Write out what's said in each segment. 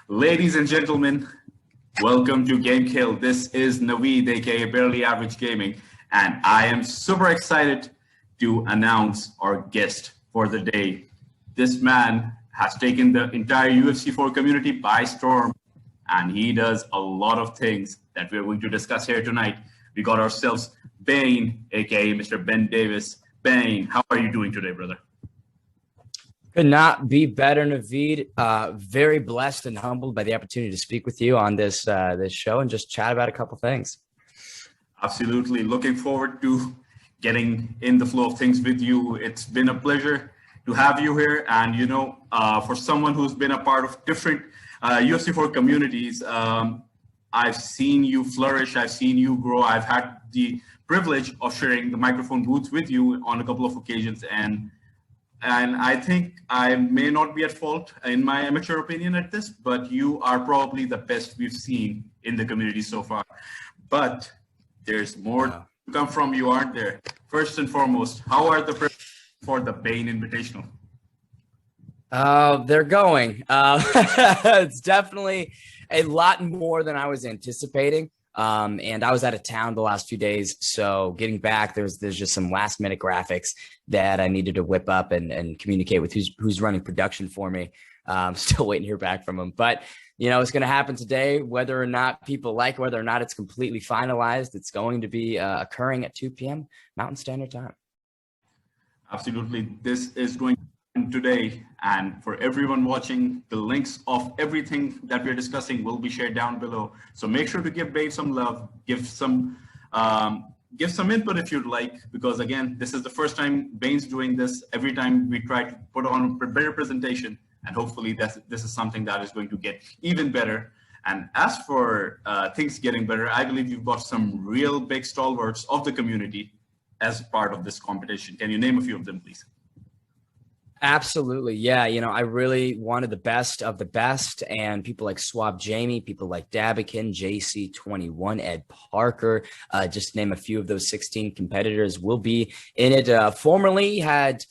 Ladies and gentlemen, welcome to GameKheyl. This is Davies AKA Barely Average Gaming, and I am super excited to announce our guest for the day. This man has taken the entire UFC 4 community by storm, and he does a lot of things that we're going to discuss here tonight. We got ourselves Bane, aka Mr. Ben Davis. Bane, how are you doing today, brother? Could not be better, Naveed. Very blessed and humbled by the opportunity to speak with you on this show and just chat about a couple things. Absolutely. Looking forward to getting in the flow of things with you. It's been a pleasure to have you here. And, for someone who's been a part of different UFC 4 communities, I've seen you flourish. I've seen you grow. I've had the privilege of sharing the microphone booth with you on a couple of occasions. And I think I may not be at fault in my amateur opinion at this, but you are probably the best we've seen in the community so far. But there's more to come from you, aren't there? First and foremost, how are the preparations for the Bane Invitational? They're going. It's definitely a lot more than I was anticipating. And I was out of town the last few days, so getting back, there's just some last minute graphics that I needed to whip up and communicate with who's running production for me. Still waiting to hear back from them, but it's going to happen today, whether or not people like, whether or not it's completely finalized. It's going to be occurring at 2 p.m. Mountain Standard Time. Absolutely. This is going today, and for everyone watching, the links of everything that we're discussing will be shared down below, so make sure to give Bane some love, give some input if you'd like, because again, this is the first time Bane's doing this. Every time we try to put on a better presentation, and hopefully this is something that is going to get even better. And as for things getting better, I believe you've got some real big stalwarts of the community as part of this competition. Can you name a few of them, please? Absolutely. Yeah. I really wanted the best of the best, and people like Swab Jamie, people like Dabikin, JC21, Ed Parker, just to name a few of those 16 competitors will be in it. Formerly had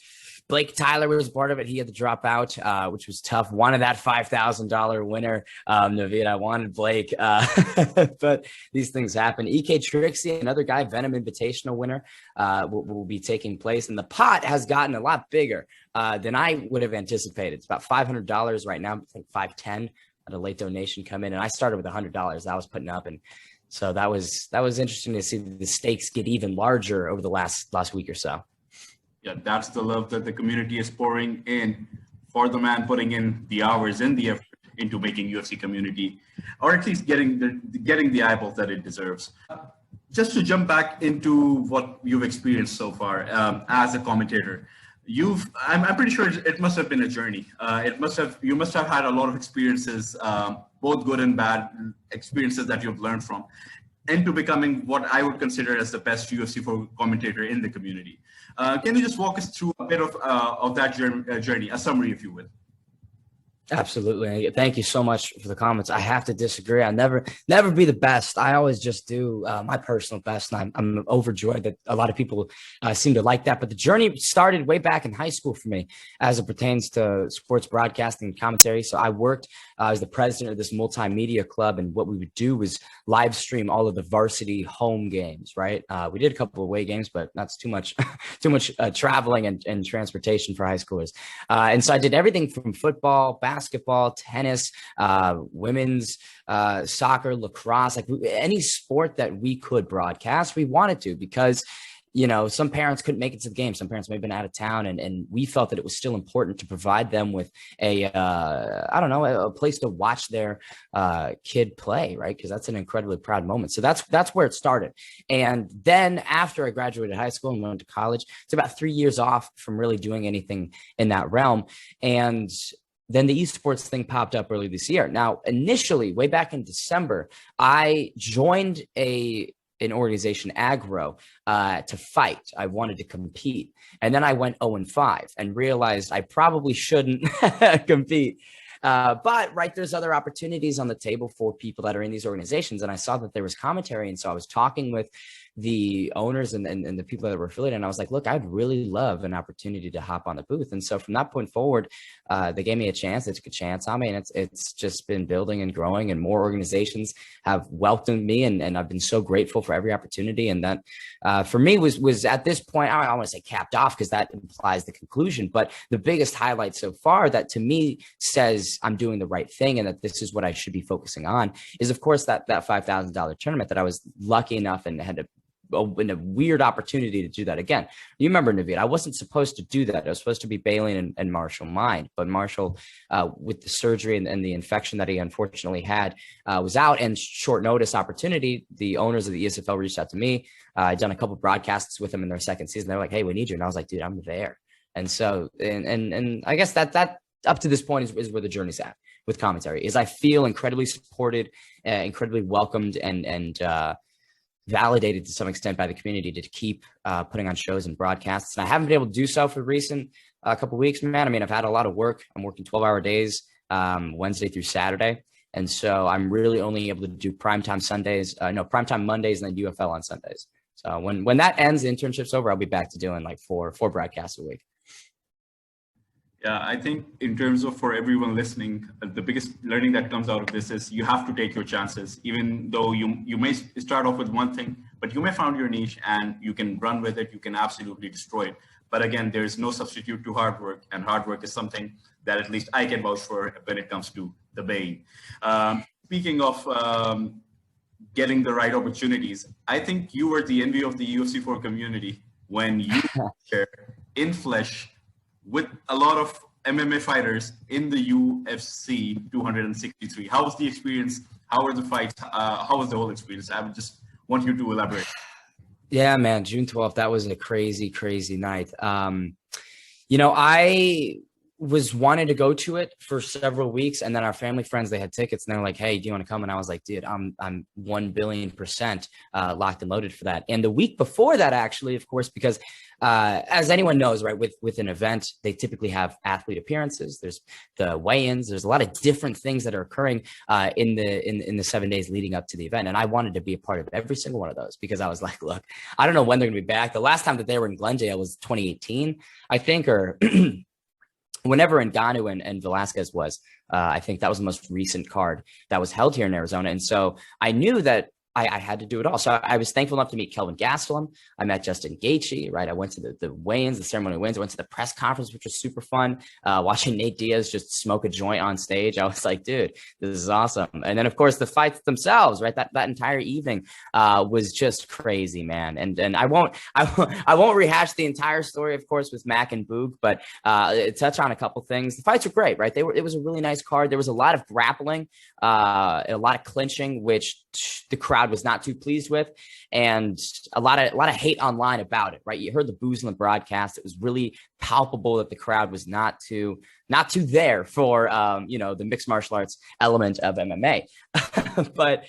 Blake Tyler was part of it. He had to drop out, which was tough. Wanted that $5,000 winner. Naveed, I wanted Blake, but these things happen. EK Trixie, another guy, Venom Invitational winner, will be taking place. And the pot has gotten a lot bigger than I would have anticipated. It's about $500 right now. I think $510 at a late donation come in. And I started with $100 I was putting up. And so that was interesting to see the stakes get even larger over the last week or so. Yeah, that's the love that the community is pouring in for the man putting in the hours and the effort into making UFC community, or at least getting the eyeballs that it deserves. Just to jump back into what you've experienced so far as a commentator, I'm pretty sure it must have been a journey. You must have had a lot of experiences, both good and bad experiences that you've learned from, into becoming what I would consider as the best UFC 4 commentator in the community. Can you just walk us through a bit of that journey, a summary, if you will? Absolutely. Thank you so much for the comments. I have to disagree. I'll never be the best. I always just do my personal best, and I'm overjoyed that a lot of people seem to like that. But the journey started way back in high school for me as it pertains to sports broadcasting and commentary. So I worked as the president of this multimedia club, and what we would do was live stream all of the varsity home games, right? We did a couple of away games, but that's too much traveling and transportation for high schoolers. And so I did everything from football, basketball, tennis, women's soccer, lacrosse, like any sport that we could broadcast, we wanted to, because some parents couldn't make it to the game. Some parents may have been out of town, and we felt that it was still important to provide them with a place to watch their kid play, right? Because that's an incredibly proud moment. So that's where it started. And then after I graduated high school and went to college, it's about 3 years off from really doing anything in that realm. And then the esports thing popped up early this year. Now, initially, way back in December, I joined an organization, Agro, to fight. I wanted to compete. And then I went 0-5 and realized I probably shouldn't compete. But there's other opportunities on the table for people that are in these organizations. And I saw that there was commentary. And so I was talking with the owners and the people that were affiliated. And I was like, look, I'd really love an opportunity to hop on the booth. And so from that point forward, they gave me a chance. They took a chance on me, and it's just been building and growing, and more organizations have welcomed me, and I've been so grateful for every opportunity. And that for me was at this point, I don't want to say capped off because that implies the conclusion, but the biggest highlight so far that to me says I'm doing the right thing and that this is what I should be focusing on is, of course, that $5,000 tournament that I was lucky enough and had in a weird opportunity to do that again. You remember, Naveed, I wasn't supposed to do that. I was supposed to be bailing and Marshall mine, but Marshall, with the surgery and the infection that he unfortunately had, was out, and short notice opportunity. The owners of the ESFL reached out to me. I'd done a couple of broadcasts with them in their second season. They're like, "Hey, we need you." And I was like, "Dude, I'm there." And so, and I guess that up to this point is where the journey's at with commentary. Is I feel incredibly supported, incredibly welcomed, and validated to some extent by the community to keep putting on shows and broadcasts. And I haven't been able to do so for the recent couple of weeks, man. I mean, I've had a lot of work. I'm working 12-hour days, Wednesday through Saturday. And so I'm really only able to do primetime Mondays and then UFL on Sundays. So when that ends, the internship's over, I'll be back to doing like four broadcasts a week. Yeah, I think in terms of for everyone listening, the biggest learning that comes out of this is you have to take your chances, even though you may start off with one thing, but you may find your niche and you can run with it. You can absolutely destroy it. But again, there is no substitute to hard work, and hard work is something that at least I can vouch for when it comes to the Bane. Speaking of getting the right opportunities, I think you were the envy of the UFC 4 community when you were in flesh with a lot of MMA fighters in the UFC 263. How was the experience? How were the fights? How was the whole experience? I would just want you to elaborate. Yeah, man, June 12th, that was a crazy, crazy night. I was wanting to go to it for several weeks, and then our family friends, they had tickets, and they're like, "Hey, do you want to come?" And I was like, "Dude, I'm 1,000,000,000% locked and loaded for that." And the week before that, actually, of course, because as anyone knows, right, with an event, they typically have athlete appearances. There's the weigh-ins. There's a lot of different things that are occurring in the 7 days leading up to the event, and I wanted to be a part of every single one of those because I was like, "Look, I don't know when they're going to be back." The last time that they were in Glendale was 2018, I think, or whenever Ngannou and Velasquez was. I think that was the most recent card that was held here in Arizona. And so I knew that I had to do it all. So I was thankful enough to meet Kelvin Gastelum. I met Justin Gaethje, right? I went to the weigh-ins, the ceremony weigh-ins. I went to the press conference, which was super fun. Watching Nate Diaz just smoke a joint on stage. I was like, dude, this is awesome. And then of course the fights themselves, right? That entire evening was just crazy, man. And I won't rehash the entire story, of course, with Mac and Boog, but touch on a couple things. The fights were great, right? It was a really nice card. There was a lot of grappling, a lot of clinching, which the crowd was not too pleased with, and a lot of hate online about it, right? You heard the boos in the broadcast. It was really palpable that the crowd was not too there for the mixed martial arts element of MMA. But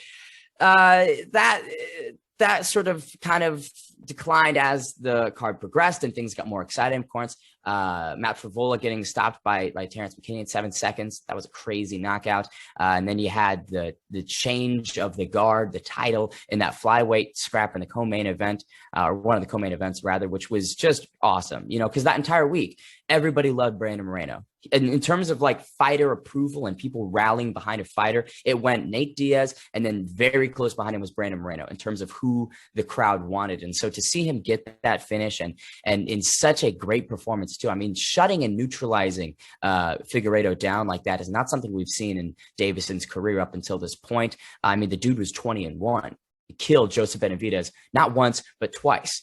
that sort of kind of declined as the card progressed and things got more exciting. Of course, Matt Favola getting stopped by Terrence McKinney in 7 seconds. That was a crazy knockout. And then you had the change of the guard, the title in that flyweight scrap in the co-main event, or one of the co-main events rather, which was just awesome, because that entire week, everybody loved Brandon Moreno. And in terms of like fighter approval and people rallying behind a fighter, it went Nate Diaz, and then very close behind him was Brandon Moreno in terms of who the crowd wanted. And so to see him get that finish and in such a great performance too. I mean, shutting and neutralizing Figueiredo down like that is not something we've seen in Davison's career up until this point. I mean, the dude was 20-1. He killed Joseph Benavidez not once but twice.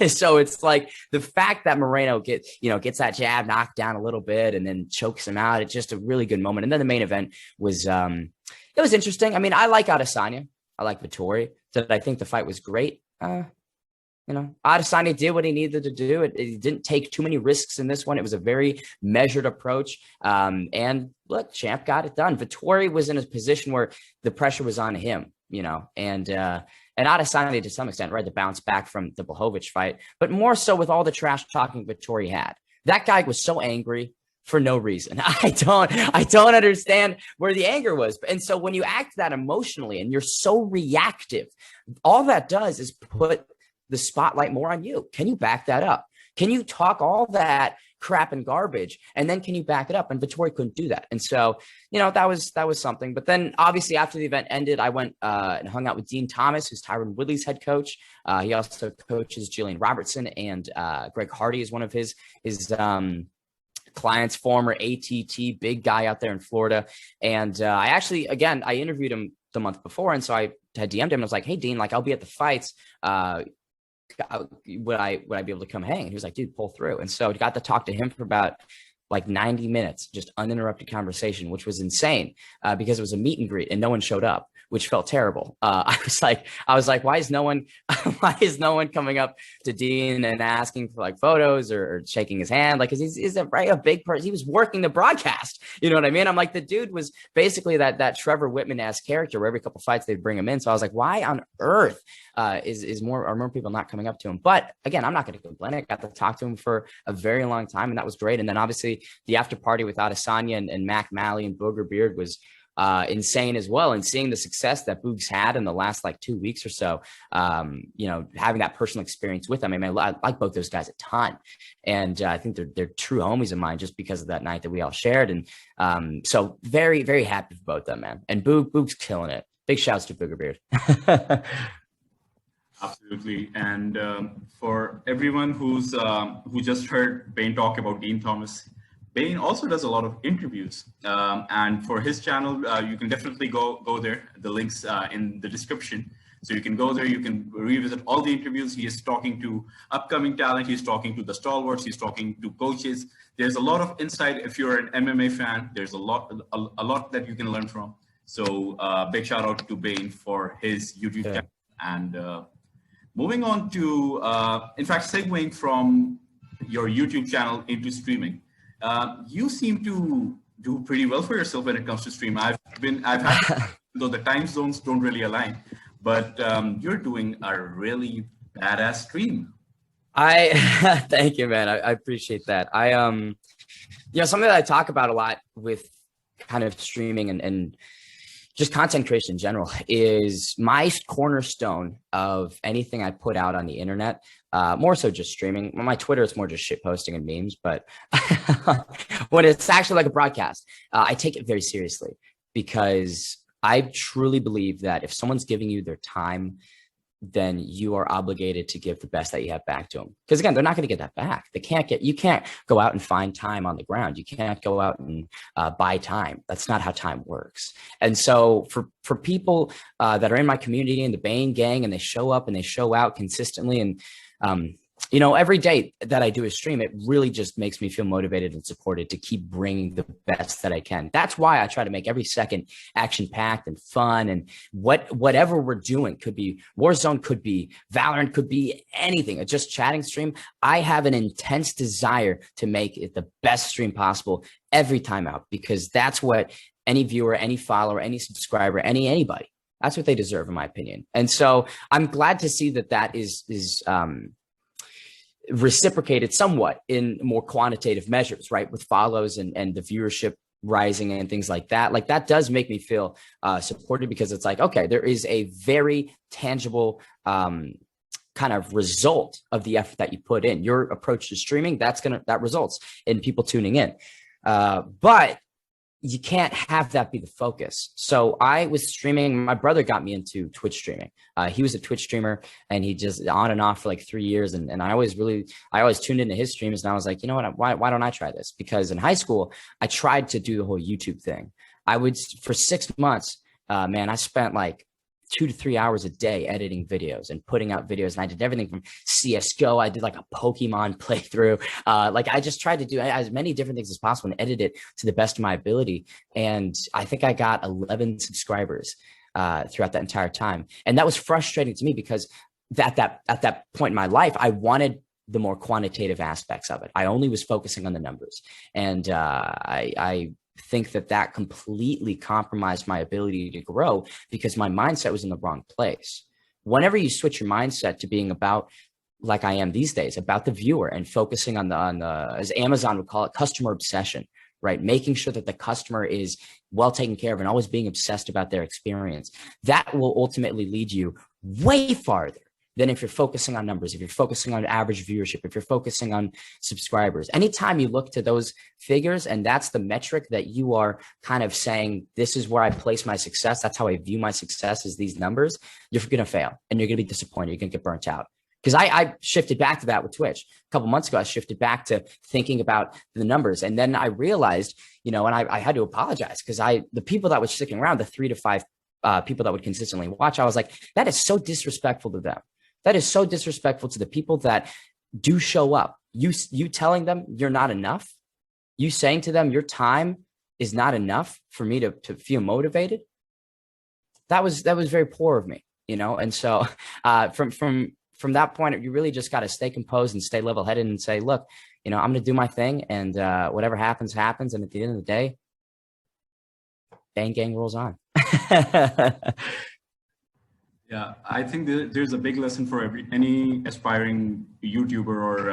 So it's like the fact that Moreno gets that jab knocked down a little bit and then chokes him out. It's just a really good moment. And then the main event was it was interesting. I mean, I like Adesanya. I like Vettori. Did I think the fight was great? Adesanya did what he needed to do. It didn't take too many risks in this one. It was a very measured approach. And look, champ got it done. Vettori was in a position where the pressure was on him, and Adesanya to some extent, right, to bounce back from the Blachowicz fight, but more so with all the trash talking Vettori had. That guy was so angry for no reason. I don't understand where the anger was. And so when you act that emotionally and you're so reactive, all that does is put the spotlight more on you? Can you back that up? Can you talk all that crap and garbage, and then can you back it up? And Vittori couldn't do that. And so, that was something. But then obviously after the event ended, I went and hung out with Dean Thomas, who's Tyron Woodley's head coach. He also coaches Jillian Robertson, and Greg Hardy is one of his clients, former ATT big guy out there in Florida. And I actually, again, I interviewed him the month before. And so I had DM'd him and I was like, hey, Dean, like I'll be at the fights. Would I be able to come hang? And he was like, dude, pull through. And so I got to talk to him for about like 90 minutes, just uninterrupted conversation, which was insane because it was a meet and greet and no one showed up, which felt terrible. I was like, why is no one coming up to Dean and asking for like photos or shaking his hand? Like, cause he's a big person. He was working the broadcast. You know what I mean? I'm like, the dude was basically that Trevor Whitman-esque character where every couple fights they'd bring him in. So I was like, why on earth is more people not coming up to him? But again, I'm not going to complain. I got to talk to him for a very long time and that was great. And then obviously the after party with Adesanya and Mac Malley and Booger Beard was insane as well. And seeing the success that Boog's had in the last like 2 weeks or so, having that personal experience with them. I mean, I like both those guys a ton. And I think they're true homies of mine just because of that night that we all shared. And so very, very happy for both of them, man. And Boog's killing it. Big shouts to Booger Beard. Absolutely. And for everyone who just heard Bane talk about Dean Thomas, Bane also does a lot of interviews, and for his channel, you can definitely go there. The links in the description. So you can go there, you can revisit all the interviews. He is talking to upcoming talent. He's talking to the stalwarts. He's talking to coaches. There's a lot of insight. If you're an MMA fan, there's a lot that you can learn from. So big shout out to Bane for his YouTube channel. And moving on to, in fact, segueing from your YouTube channel into streaming. You seem to do pretty well for yourself when it comes to stream. I've had, though the time zones don't really align, but you're doing a really badass stream. Thank you, man. I appreciate that. Something that I talk about a lot with kind of streaming and just content creation in general is my cornerstone of anything I put out on the internet. More so just streaming. My Twitter is more just shit posting and memes, but when it's actually like a broadcast, I take it very seriously because I truly believe that if someone's giving you their time, then you are obligated to give the best that you have back to them. Because again, they're not going to get that back. You can't go out and find time on the ground. You can't go out and buy time. That's not how time works. And so for people that are in my community in the Bane gang and they show up and they show out consistently and every day that I do a stream, it really just makes me feel motivated and supported to keep bringing the best that I can. That's why I try to make every second action-packed and fun. And whatever we're doing, could be Warzone, could be Valorant, could be anything. A just chatting stream. I have an intense desire to make it the best stream possible every time out, because that's what any viewer, any follower, any subscriber, anybody, that's what they deserve, in my opinion. And so I'm glad to see that is reciprocated somewhat in more quantitative measures, right? With follows and the viewership rising and things like that. Like that does make me feel supported, because it's like, okay, there is a very tangible kind of result of the effort that you put in. Your approach to streaming, that results in people tuning in. But you can't have that be the focus. So I was streaming. My brother got me into Twitch streaming. He was a Twitch streamer and he just on and off for like 3 years. And I always tuned into his streams, and I was like, you know what, why don't I try this? Because in high school, I tried to do the whole YouTube thing. For 6 months, man, I spent like 2 to 3 hours a day editing videos and putting out videos. And I did everything from CSGO. I did like a Pokemon playthrough. I just tried to do as many different things as possible and edit it to the best of my ability. And I think I got 11 subscribers throughout that entire time. And that was frustrating to me because at that point in my life, I wanted the more quantitative aspects of it. I only was focusing on the numbers. And I think that completely compromised my ability to grow because my mindset was in the wrong place. Whenever you switch your mindset to being about, like I am these days, about the viewer and focusing on the, as Amazon would call it, customer obsession, right? Making sure that the customer is well taken care of and always being obsessed about their experience. That will ultimately lead you way farther than if you're focusing on numbers, if you're focusing on average viewership, if you're focusing on subscribers. Anytime you look to those figures and that's the metric that you are kind of saying, this is where I place my success, that's how I view my success, is these numbers, you're going to fail and you're going to be disappointed. You're going to get burnt out. Because I shifted back to that with Twitch. A couple months ago, I shifted back to thinking about the numbers. And then I realized, and I had to apologize because the people that were sticking around, the 3 to 5 people that would consistently watch, I was like, that is so disrespectful to them. That is so disrespectful to the people that do show up. You telling them you're not enough, you saying to them your time is not enough for me to feel motivated. That was very poor of me, And so from that point, you really just got to stay composed and stay level headed and say, look, I'm going to do my thing, and whatever happens, happens. And at the end of the day, Bane Gang rolls on. Yeah, I think there's a big lesson for any aspiring YouTuber or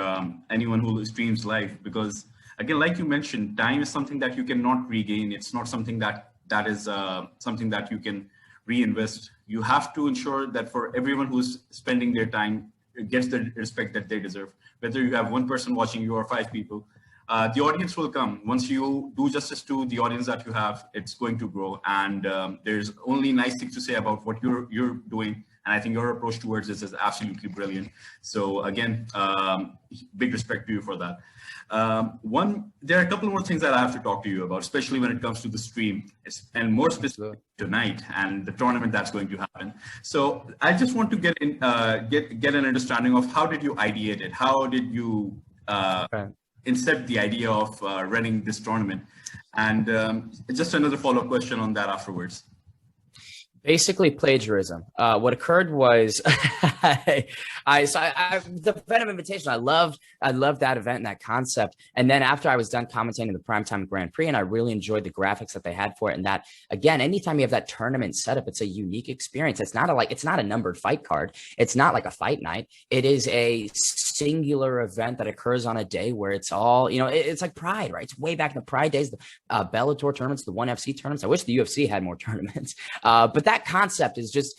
anyone who streams live, because again, like you mentioned, time is something that you cannot regain. It's not something that is something that you can reinvest. You have to ensure that for everyone who's spending their time, it gets the respect that they deserve. Whether you have one person watching you or 5 people, the audience will come. Once you do justice to the audience that you have, it's going to grow. And there's only nice things to say about what you're doing. And I think your approach towards this is absolutely brilliant. So again, big respect to you for that. There are a couple more things that I have to talk to you about, especially when it comes to the stream, and more specifically tonight and the tournament that's going to happen. So I just want to get an understanding of how did you ideate it? How did you incept the idea of running this tournament? And just another follow-up question on that afterwards. Basically plagiarism. What occurred was the Venom Invitational. I loved that event and that concept. And then after I was done commentating the Primetime Grand Prix, and I really enjoyed the graphics that they had for it. And that, again, anytime you have that tournament setup, it's a unique experience. It's not a numbered fight card. It's not like a fight night. It is a singular event that occurs on a day where it's all, it's like Pride, right? It's way back in the Pride days, the Bellator tournaments, the ONE FC tournaments. I wish the UFC had more tournaments, but that concept is just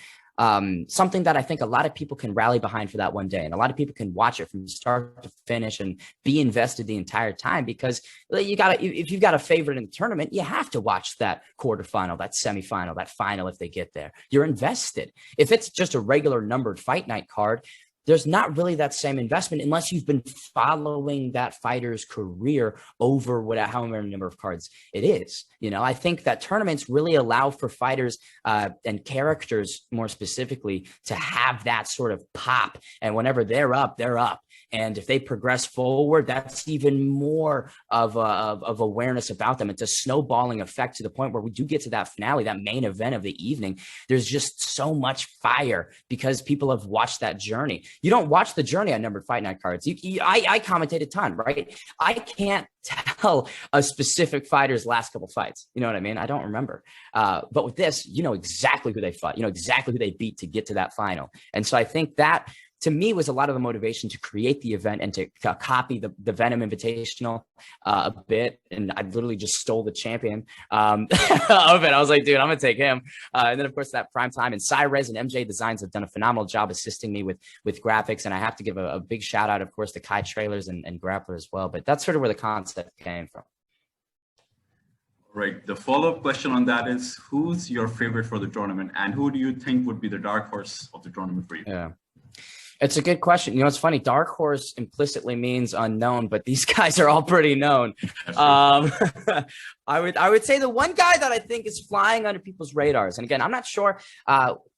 something that I think a lot of people can rally behind for that one day, and a lot of people can watch it from start to finish and be invested the entire time, because if you've got a favorite in the tournament, you have to watch that quarterfinal, that semifinal, that final. If they get there, you're invested. If it's just a regular numbered fight night card, there's not really that same investment unless you've been following that fighter's career over however many number of cards it is. I think that tournaments really allow for fighters and characters more specifically to have that sort of pop. And whenever they're up, they're up. And if they progress forward, that's even more of awareness about them. It's a snowballing effect to the point where we do get to that finale, that main event of the evening. There's just so much fire because people have watched that journey. You don't watch the journey on numbered fight night cards. I commentate a ton, right? I can't tell a specific fighter's last couple fights. You know what I mean? I don't remember. But with this, you know exactly who they fought. You know exactly who they beat to get to that final. And so I think that, to me, was a lot of the motivation to create the event and to copy the Venom Invitational a bit. And I literally just stole the champion of it. I was like, dude, I'm going to take him. And then, of course, that prime time. And Cyrez and MJ Designs have done a phenomenal job assisting me with graphics. And I have to give a big shout out, of course, to Kai Trailers and Grappler as well. But that's sort of where the concept came from. Right. The follow-up question on that is, who's your favorite for the tournament? And who do you think would be the dark horse of the tournament for you? Yeah. It's a good question. You know, it's funny. Dark horse implicitly means unknown, but these guys are all pretty known. I would say the one guy that I think is flying under people's radars. And again, I'm not sure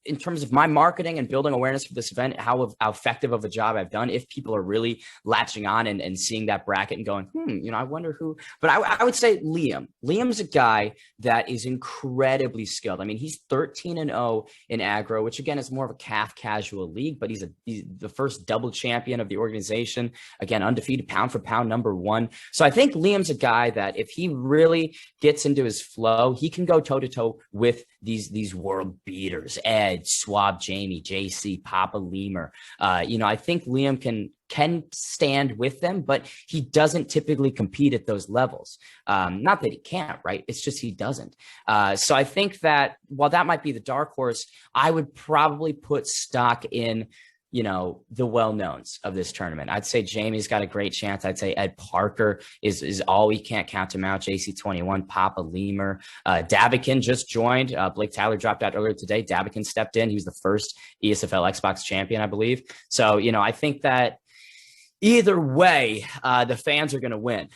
in terms of my marketing and building awareness for this event, how effective of a job I've done, if people are really latching on and seeing that bracket and going, you know, I wonder who. But I would say Liam. Liam's a guy that is incredibly skilled. I mean, he's 13-0 in aggro, which again is more of a calf casual league, but he's the first double champion of the organization. Again, undefeated pound for pound #1. So I think Liam's a guy that if he really gets into his flow, he can go toe to toe with these world beaters, Ed, Swab, Jamie, JC, Papa Lemur. You know, I think Liam can stand with them, but he doesn't typically compete at those levels. Not that he can't, right? It's just he doesn't. So I think that while that might be the dark horse, I would probably put stock in the well-knowns of this tournament. I'd say Jamie's got a great chance. I'd say Ed Parker is all we can't count him out. JC21, Papa Lemur, Davikin just joined. Blake Tyler dropped out earlier today. Davikin stepped in. He was the first ESFL Xbox champion, I believe. So, I think that either way, the fans are going to win.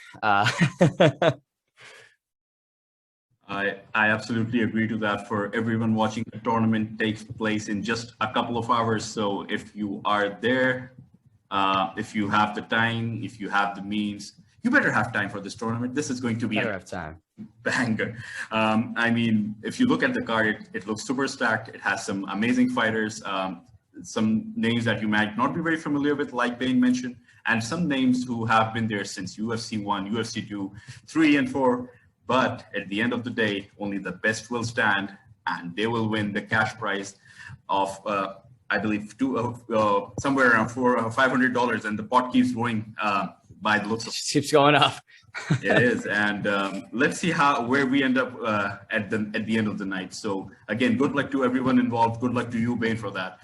I absolutely agree to that. For everyone watching, the tournament takes place in just a couple of hours. So if you are there, if you have the time, if you have the means, you better have time for this tournament. This is going to be a banger. I mean, if you look at the card, it looks super stacked. It has some amazing fighters, some names that you might not be very familiar with, like Bane mentioned, and some names who have been there since UFC 1, UFC 2, 3, and 4. But at the end of the day, only the best will stand, and they will win the cash prize of, I believe, somewhere around $500. And the pot keeps growing by the looks of it. Keeps going up. It is, and let's see where we end up at the end of the night. So again, good luck to everyone involved. Good luck to you, Bane, for that.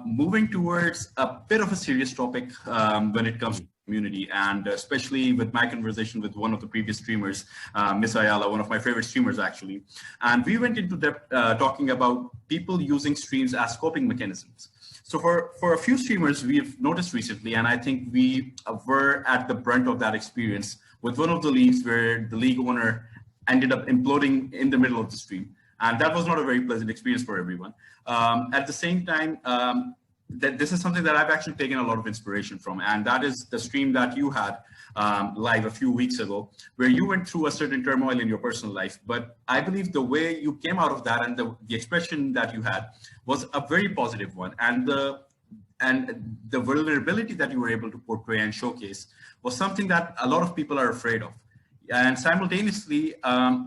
Moving towards a bit of a serious topic when it comes to community, and especially with my conversation with one of the previous streamers, Miss Ayala, one of my favorite streamers actually, and we went into depth talking about people using streams as coping mechanisms. So for a few streamers we've noticed recently, and I think we were at the brunt of that experience with one of the leagues where the league owner ended up imploding in the middle of the stream, and that was not a very pleasant experience for everyone. At the same time, that this is something that I've actually taken a lot of inspiration from, and that is the stream that you had live a few weeks ago, where you went through a certain turmoil in your personal life. But I believe the way you came out of that and the expression that you had was a very positive one, and the vulnerability that you were able to portray and showcase was something that a lot of people are afraid of. And simultaneously,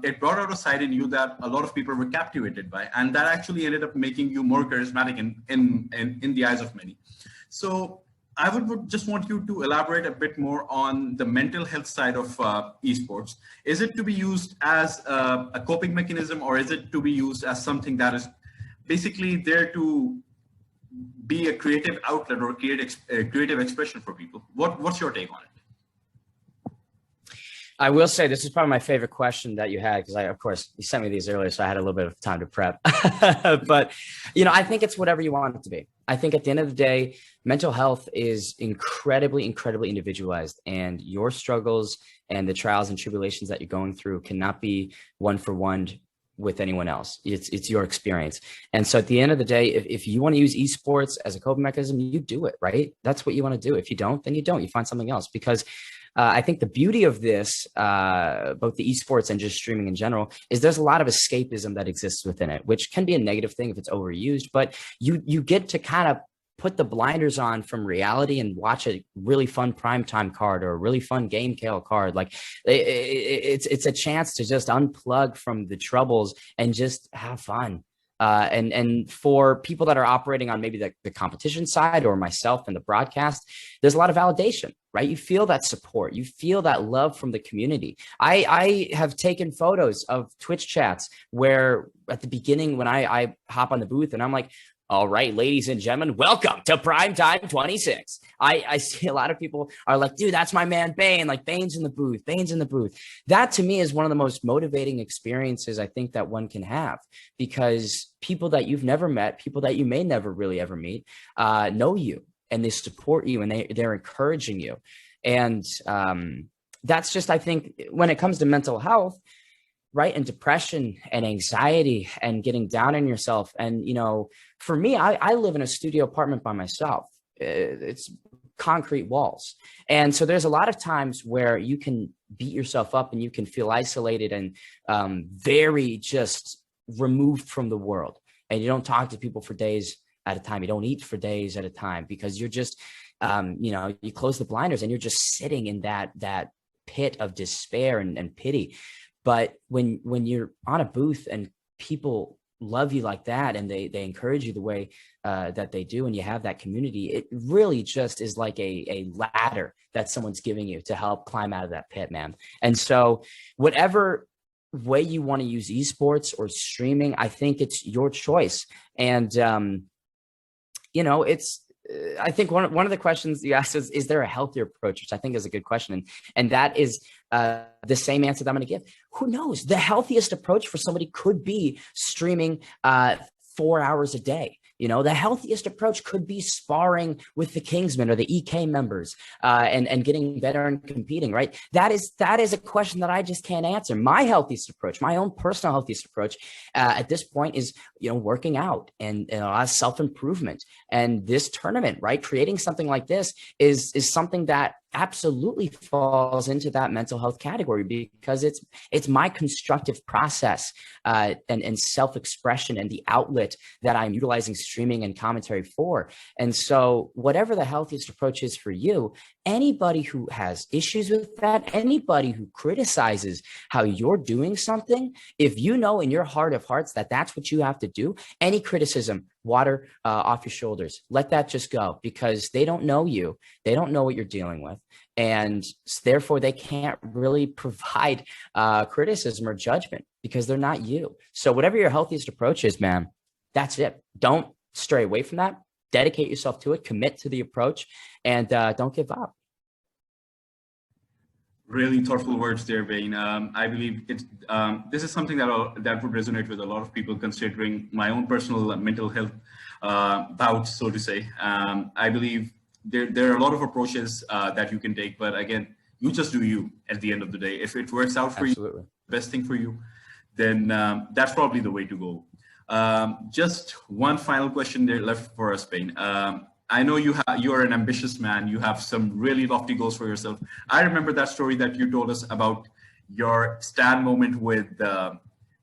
it brought out a side in you that a lot of people were captivated by, and that actually ended up making you more charismatic in the eyes of many. So I would just want you to elaborate a bit more on the mental health side of esports. Is it to be used as a coping mechanism, or is it to be used as something that is basically there to be a creative outlet or creative expression for people? What's your take on it? I will say this is probably my favorite question that you had, because of course, you sent me these earlier, so I had a little bit of time to prep. But, I think it's whatever you want it to be. I think at the end of the day, mental health is incredibly, incredibly individualized, and your struggles and the trials and tribulations that you're going through cannot be one for one with anyone else. It's your experience. And so at the end of the day, if you want to use esports as a coping mechanism, you do it, right? That's what you want to do. If you don't, then you don't. You find something else, because I think the beauty of this, both the esports and just streaming in general, is there's a lot of escapism that exists within it, which can be a negative thing if it's overused, but you get to kind of put the blinders on from reality and watch a really fun primetime card or a really fun GameKheyl card. Like it's a chance to just unplug from the troubles and just have fun. And for people that are operating on maybe the competition side, or myself and the broadcast, there's a lot of validation, right? You feel that support, you feel that love from the community. I have taken photos of Twitch chats where at the beginning, when I hop on the booth and I'm like, all right, ladies and gentlemen, welcome to Primetime 26. I see a lot of people are like, dude, that's my man Bane. Like, Bane's in the booth. Bane's in the booth. That to me is one of the most motivating experiences I think that one can have, because people that you've never met, people that you may never really ever meet, know you, and they support you, and they're encouraging you. And that's just, I think, when it comes to mental health, right, and depression and anxiety and getting down on yourself. And, for me, I live in a studio apartment by myself. It's concrete walls. And so there's a lot of times where you can beat yourself up and you can feel isolated and very just removed from the world. And you don't talk to people for days at a time. You don't eat for days at a time, because you're just, you close the blinders and you're just sitting in that pit of despair and pity. But when you're on a booth and people love you like that, and they encourage you the way that they do, and you have that community, it really just is like a ladder that someone's giving you to help climb out of that pit, man. And so whatever way you want to use esports or streaming, I think it's your choice. And, I think one of the questions you asked is there a healthier approach, which I think is a good question. And that is the same answer that I'm going to give. Who knows? The healthiest approach for somebody could be streaming 4 hours a day. You know, the healthiest approach could be sparring with the Kingsmen or the EK members and getting better and competing, right? That is a question that I just can't answer. My healthiest approach, my own personal healthiest approach at this point is, you know, working out and self-improvement. And this tournament, right? Creating something like this is something that absolutely falls into that mental health category, because it's my constructive process and self-expression and the outlet that I'm utilizing streaming and commentary for. And so whatever the healthiest approach is for you, anybody who has issues with that, anybody who criticizes how you're doing something, if you know in your heart of hearts that that's what you have to do, any criticism, water off your shoulders. Let that just go, because they don't know you. They don't know what you're dealing with. And therefore, they can't really provide criticism or judgment because they're not you. So whatever your healthiest approach is, man, that's it. Don't stray away from that. Dedicate yourself to it. Commit to the approach, and don't give up. Really thoughtful words there, Bane. I believe this is something that would resonate with a lot of people, considering my own personal mental health bouts, so to say. I believe there are a lot of approaches that you can take, but again, you just do you at the end of the day. If it works out for Absolutely. you, best thing for you, then that's probably the way to go. Just one final question there left for us, Bane. I know you are an ambitious man. You have some really lofty goals for yourself. I remember that story that you told us about your stand moment with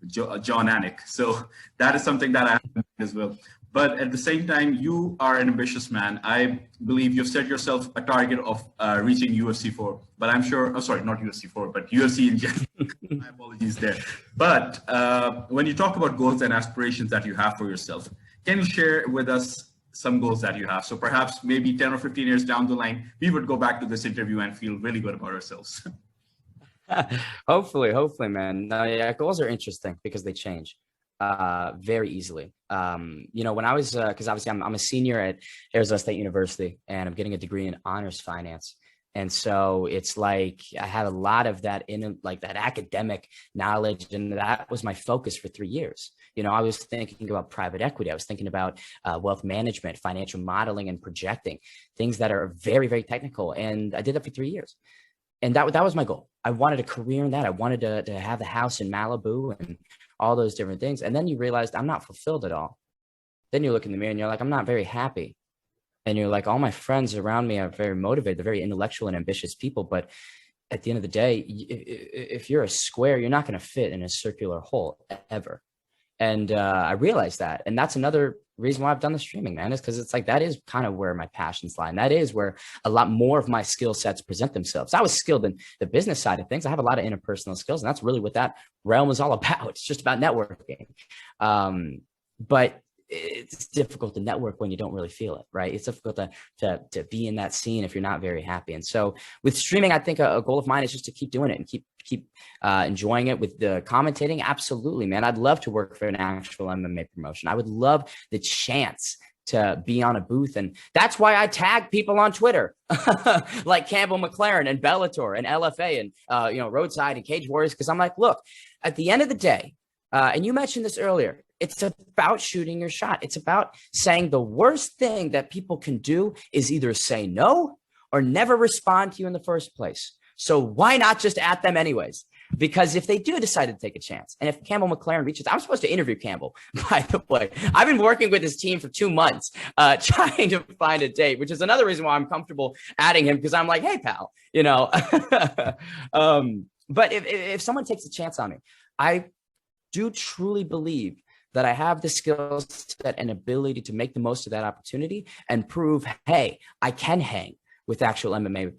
John Anik. So that is something that I have as well. But at the same time, you are an ambitious man. I believe you've set yourself a target of reaching UFC 4. But I'm sure, sorry, not UFC 4, but UFC in general. My apologies there. But when you talk about goals and aspirations that you have for yourself, can you share with us some goals that you have? So perhaps maybe 10 or 15 years down the line, we would go back to this interview and feel really good about ourselves. Hopefully, man. Yeah, goals are interesting because they change very easily. You know, when I was, because obviously I'm a senior at Arizona State University, and I'm getting a degree in honors finance. And so it's like I had a lot of that that academic knowledge, and that was my focus for 3 years. You know, I was thinking about private equity. I was thinking about wealth management, financial modeling, and projecting, things that are very, very technical. And I did that for 3 years. And that was my goal. I wanted a career in that. I wanted to have the house in Malibu and all those different things. And then you realized I'm not fulfilled at all. Then you look in the mirror and you're like, I'm not very happy. And you're like, all my friends around me are very motivated. They're very intellectual and ambitious people. But at the end of the day, if you're a square, you're not going to fit in a circular hole ever. And I realized that. And that's another reason why I've done the streaming, man, is because it's like that is kind of where my passions lie. And that is where a lot more of my skill sets present themselves. I was skilled in the business side of things. I have a lot of interpersonal skills. And that's really what that realm is all about. It's just about networking. But it's difficult to network when you don't really feel it, right? It's difficult to be in that scene if you're not very happy. And so with streaming, I think a goal of mine is just to keep doing it and keep enjoying it. With the commentating, absolutely, man. I'd love to work for an actual MMA promotion. I would love the chance to be on a booth. And that's why I tag people on Twitter like Campbell McLaren and Bellator and LFA and, Roadside and Cage Warriors. Cause I'm like, look, at the end of the day, and you mentioned this earlier, it's about shooting your shot. It's about saying the worst thing that people can do is either say no or never respond to you in the first place. So why not just at them anyways? Because if they do decide to take a chance, and if Campbell McLaren reaches, I'm supposed to interview Campbell, by the way. I've been working with his team for 2 months, trying to find a date, which is another reason why I'm comfortable adding him, because I'm like, hey, pal, But if someone takes a chance on me, I do truly believe that I have the skill set and ability to make the most of that opportunity and prove, hey, I can hang with actual MMA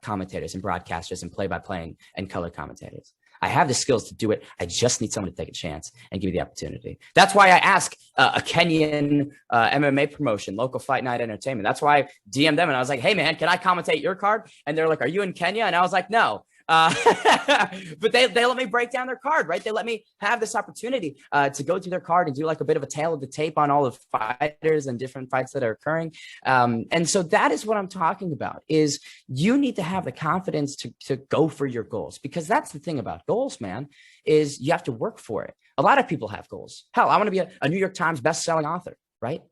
commentators and broadcasters and play-by-play and color commentators. I have the skills to do it. I just need someone to take a chance and give me the opportunity. That's why I ask a Kenyan MMA promotion, Local Fight Night Entertainment. That's why I DM'd them and I was like, hey, man, can I commentate your card? And they're like, are you in Kenya? And I was like, no. But they let me break down their card, right? They let me have this opportunity to go through their card and do like a bit of a tail of the tape on all the fighters and different fights that are occurring. And so that is what I'm talking about, is you need to have the confidence to go for your goals, because that's the thing about goals, man, is you have to work for it. A lot of people have goals. Hell, I want to be a New York Times best-selling author, right?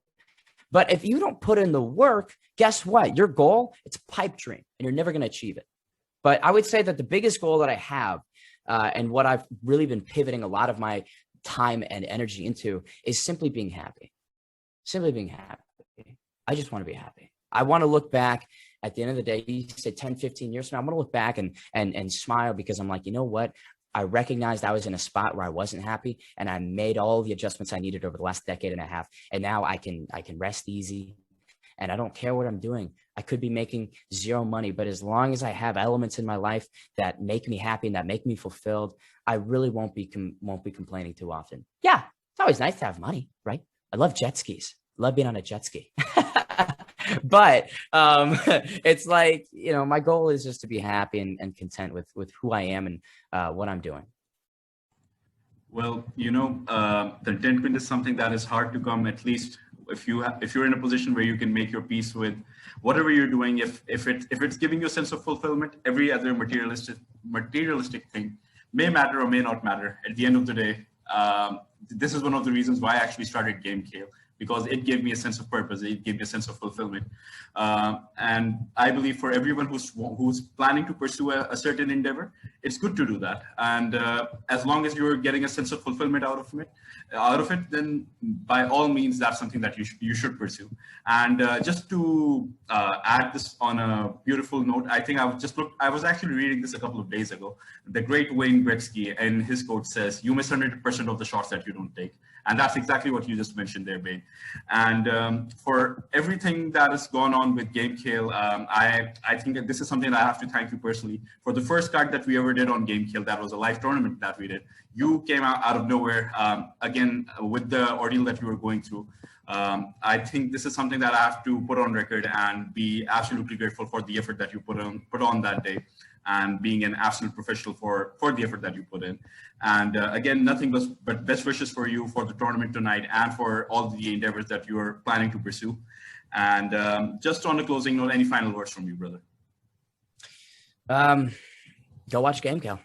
But if you don't put in the work, guess what? Your goal, it's a pipe dream and you're never going to achieve it. But I would say that the biggest goal that I have and what I've really been pivoting a lot of my time and energy into is simply being happy. Simply being happy. I just want to be happy. I want to look back at the end of the day, you say 10, 15 years from now, I want to look back and smile, because I'm like, you know what? I recognized I was in a spot where I wasn't happy, and I made all the adjustments I needed over the last decade and a half. And now I can rest easy, and I don't care what I'm doing. I could be making zero money, but as long as I have elements in my life that make me happy and that make me fulfilled, I really won't be complaining too often. Yeah, it's always nice to have money, right? I love jet skis. Love being on a jet ski. But it's like, you know, my goal is just to be happy and content with who I am and what I'm doing. Well, you know, contentment is something that is hard to come, at least if you're in a position where you can make your peace with whatever you're doing. If it's giving you a sense of fulfillment, every other materialistic thing may matter or may not matter. At the end of the day, this is one of the reasons why I actually started GameKheyl, because it gave me a sense of purpose. It gave me a sense of fulfillment. And I believe for everyone who's planning to pursue a certain endeavor, it's good to do that. And as long as you're getting a sense of fulfillment out of it, then by all means, that's something that you should pursue. And just to add this on a beautiful note, I think I was actually reading this a couple of days ago. The great Wayne Gretzky, and his quote says, "You miss 100% of the shots that you don't take." And that's exactly what you just mentioned there, Bane. And for everything that has gone on with GameKheyl, I think that this is something that I have to thank you personally. For the first card that we ever did on GameKheyl, that was a live tournament that we did. You came out of nowhere, again, with the ordeal that you were going through. I think this is something that I have to put on record and be absolutely grateful for the effort that you put on that day, and being an absolute professional for the effort that you put in. And again, nothing but best wishes for you for the tournament tonight and for all the endeavors that you are planning to pursue. And just on a closing note, any final words from you, brother? Go watch GameKheyl.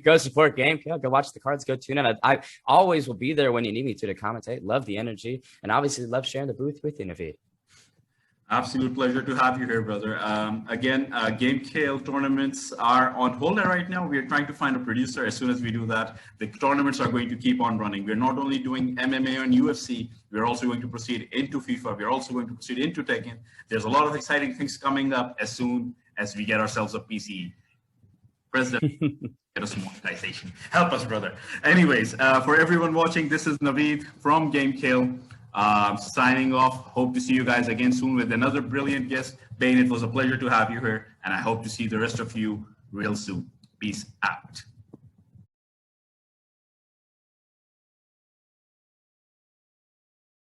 Go support GameKheyl. Go watch the cards. Go tune in. I always will be there when you need me to commentate. Love the energy, and obviously love sharing the booth with you, Naveed. Absolute pleasure to have you here, brother. Again, GameKheyl tournaments are on hold right now. We are trying to find a producer. As soon as we do that, the tournaments are going to keep on running. We're not only doing MMA and UFC, we're also going to proceed into FIFA. We're also going to proceed into Tekken. There's a lot of exciting things coming up as soon as we get ourselves a PC. President, get us monetization. Help us, brother. Anyways, for everyone watching, this is Naveed from GameKheyl. Signing off. Hope to see you guys again soon with another brilliant guest. Bane, it was a pleasure to have you here, and I hope to see the rest of you real soon. Peace out.